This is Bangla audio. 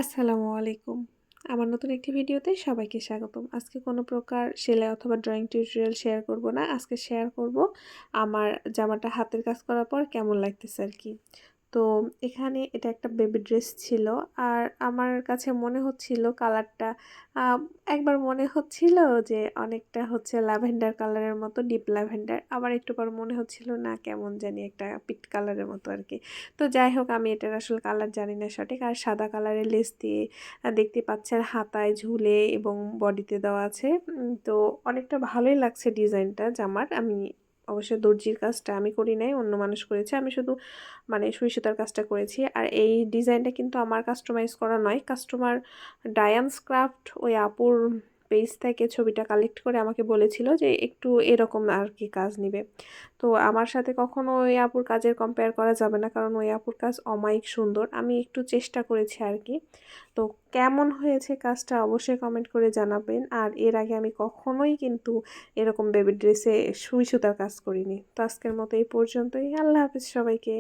আসসালামু আলাইকুম। আমার নতুন একটি ভিডিওতে সবাইকে স্বাগতম। আজকে কোনো প্রকার সেলাই অথবা ড্রয়িং টিউটোরিয়াল শেয়ার করব না। আজকে শেয়ার করব আমার জামাটা হাতের কাজ করার পর কেমন লাগতেছে আরকি। তো এখানে এটা একটা বেবি ড্রেস ছিল। আর আমার কাছে মনে হচ্ছিল কালারটা আ একবার মনে হচ্ছিল যে অনেকটা হচ্ছে ল্যাভেন্ডার কালারের মতো, ডিপ ল্যাভেন্ডার। আবার একটু পর মনে হচ্ছিল না কেমন জানি একটা পিট কালারের মতো আরকি। তো যাই হোক আমি এটার আসলে কালার জানি না সঠিক। আর সাদা কালারের লেস দিয়ে দেখতে পাচ্ছেন হাতায় ঝুলে এবং বডিতে দেওয়া আছে। তো অনেকটা ভালোই লাগছে ডিজাইনটা জামার। আমি অবশ্য দর্জির কাজটা আমি করি নাই, অন্য মানুষ করেছে। আমি শুধু মানে সুই সুতার কাজটা করেছি। আর এই ডিজাইনটা কিন্তু আমার কাস্টমাইজ করা নয়। কাস্টমার ডায়ান্স ক্রাফট ওই আপুর পেজ থেকে ছবিটা কালেক্ট করে আমাকে বলেছিল যে একটু এরকম আর কি কাজ নিবে। তো আমার সাথে কখনো ওই আপুর কাজের কম্পেয়ার করা যাবে না, কারণ ওই আপুর কাজ অমায়িক সুন্দর। আমি একটু চেষ্টা করেছি আর কি। তো কেমন হয়েছে কাজটা অবশ্যই কমেন্ট করে জানাবেন। আর এর আগে আমি কখনোই কিন্তু এরকম বেবি ড্রেসে সুই সুতার কাজ করিনি। তো আজকের মতো এই পর্যন্তই। আল্লাহ হাফেজ সবাইকে।